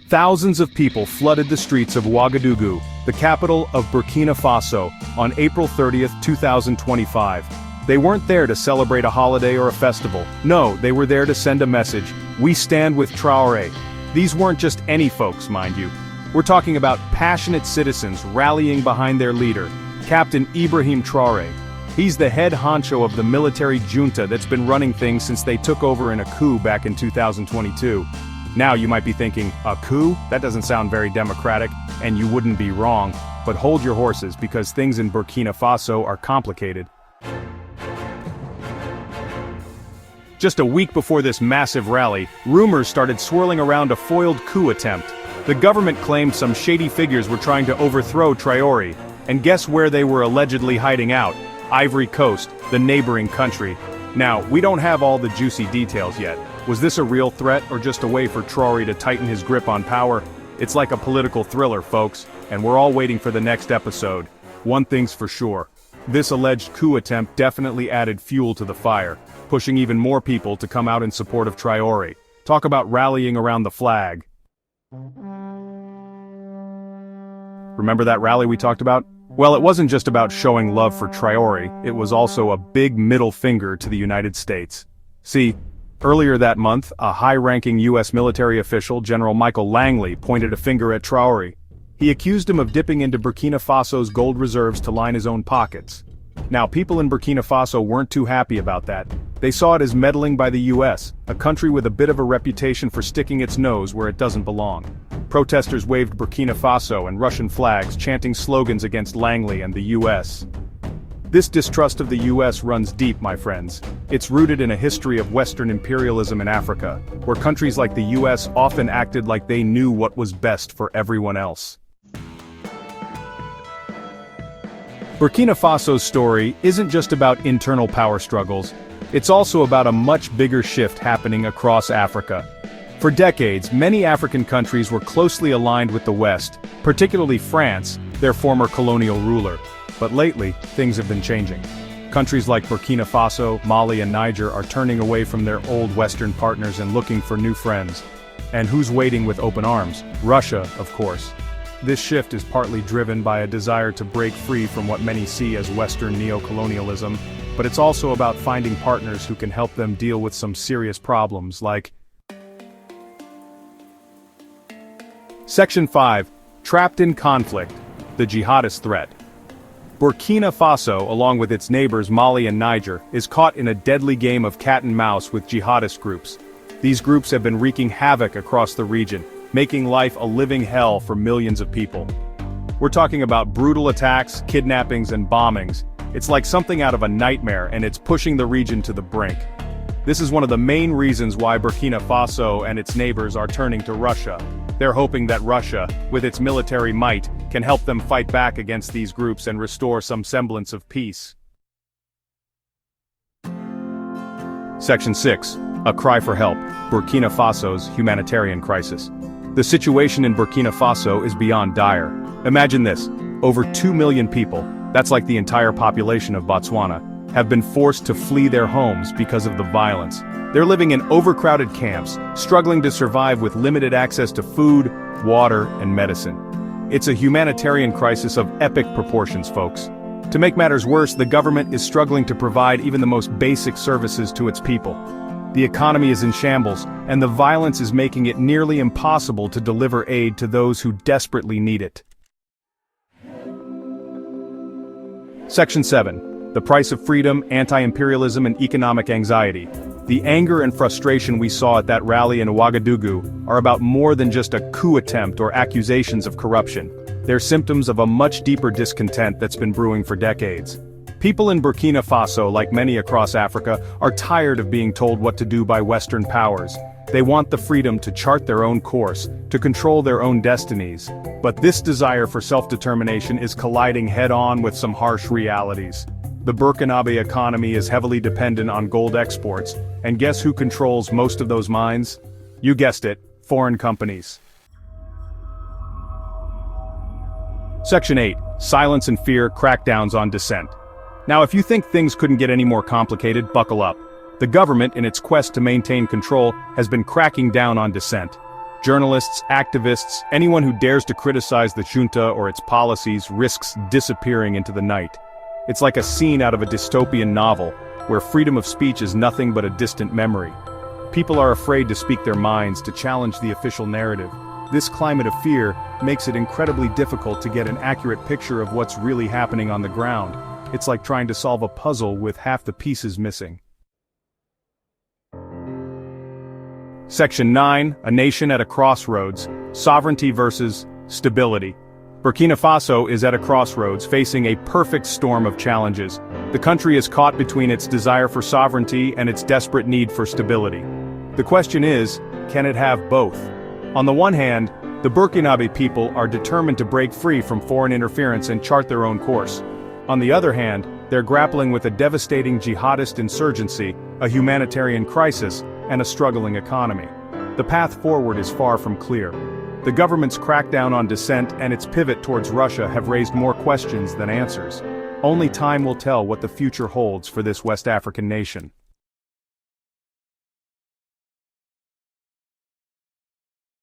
Thousands of people flooded the streets of Ouagadougou, the capital of Burkina Faso, on April 30, 2025. They weren't there to celebrate a holiday or a festival. No, they were there to send a message: we stand with Traoré. These weren't just any folks, mind you. We're talking about passionate citizens rallying behind their leader, Captain Ibrahim Traoré. He's the head honcho of the military junta that's been running things since they took over in a coup back in 2022. Now you might be thinking, a coup? That doesn't sound very democratic, and you wouldn't be wrong, but hold your horses because things in Burkina Faso are complicated. Just a week before this massive rally, rumors started swirling around a foiled coup attempt. The government claimed some shady figures were trying to overthrow Traoré, and guess where they were allegedly hiding out? Ivory Coast, the neighboring country. Now, we don't have all the juicy details yet. Was this a real threat or just a way for Traoré to tighten his grip on power? It's like a political thriller, folks, and we're all waiting for the next episode. One thing's for sure. This alleged coup attempt definitely added fuel to the fire, pushing even more people to come out in support of Traoré. Talk about rallying around the flag. Remember that rally we talked about? Well, it wasn't just about showing love for Traoré, it was also a big middle finger to the United States. See, earlier that month, a high-ranking U.S. military official, General Michael Langley, pointed a finger at Traoré. He accused him of dipping into Burkina Faso's gold reserves to line his own pockets. Now, people in Burkina Faso weren't too happy about that. They saw it as meddling by the U.S., a country with a bit of a reputation for sticking its nose where it doesn't belong. Protesters waved Burkina Faso and Russian flags, chanting slogans against Langley and the U.S. This distrust of the U.S. runs deep, my friends. It's rooted in a history of Western imperialism in Africa, where countries like the U.S. often acted like they knew what was best for everyone else. Burkina Faso's story isn't just about internal power struggles, it's also about a much bigger shift happening across Africa. For decades, many African countries were closely aligned with the West, particularly France, their former colonial ruler. But lately, things have been changing. Countries like Burkina Faso, Mali and Niger are turning away from their old Western partners and looking for new friends. And who's waiting with open arms? Russia, of course. This shift is partly driven by a desire to break free from what many see as Western neocolonialism, but it's also about finding partners who can help them deal with some serious problems like Section 5. Trapped in conflict. The jihadist threat. Burkina Faso, along with its neighbors Mali and Niger, is caught in a deadly game of cat and mouse with jihadist groups. These groups have been wreaking havoc across the region, making life a living hell for millions of people. We're talking about brutal attacks, kidnappings and bombings. It's like something out of a nightmare, and it's pushing the region to the brink. This is one of the main reasons why Burkina Faso and its neighbors are turning to Russia. They're hoping that Russia, with its military might, can help them fight back against these groups and restore some semblance of peace. Section 6. A cry for help. Burkina Faso's humanitarian crisis. The situation in Burkina Faso is beyond dire. Imagine this, over 2 million people, that's like the entire population of Botswana, have been forced to flee their homes because of the violence. They're living in overcrowded camps, struggling to survive with limited access to food, water, and medicine. It's a humanitarian crisis of epic proportions, folks. To make matters worse, the government is struggling to provide even the most basic services to its people. The economy is in shambles, and the violence is making it nearly impossible to deliver aid to those who desperately need it. Section 7. The price of freedom, anti-imperialism and economic anxiety. The anger and frustration we saw at that rally in Ouagadougou are about more than just a coup attempt or accusations of corruption. They're symptoms of a much deeper discontent that's been brewing for decades. People in Burkina Faso, like many across Africa, are tired of being told what to do by Western powers. They want the freedom to chart their own course, to control their own destinies. But this desire for self-determination is colliding head-on with some harsh realities. The Burkinabe economy is heavily dependent on gold exports, and guess who controls most of those mines? You guessed it, foreign companies. Section 8. Silence and fear, crackdowns on dissent. Now, if you think things couldn't get any more complicated, buckle up. The government, in its quest to maintain control, has been cracking down on dissent. Journalists, activists, anyone who dares to criticize the junta or its policies risks disappearing into the night. It's like a scene out of a dystopian novel, where freedom of speech is nothing but a distant memory. People are afraid to speak their minds, to challenge the official narrative. This climate of fear makes it incredibly difficult to get an accurate picture of what's really happening on the ground. It's like trying to solve a puzzle with half the pieces missing. Section 9, a nation at a crossroads, sovereignty versus stability. Burkina Faso is at a crossroads, facing a perfect storm of challenges. The country is caught between its desire for sovereignty and its desperate need for stability. The question is, can it have both? On the one hand, the Burkinabe people are determined to break free from foreign interference and chart their own course. On the other hand, they're grappling with a devastating jihadist insurgency, a humanitarian crisis, and a struggling economy. The path forward is far from clear. The government's crackdown on dissent and its pivot towards Russia have raised more questions than answers. Only time will tell what the future holds for this West African nation.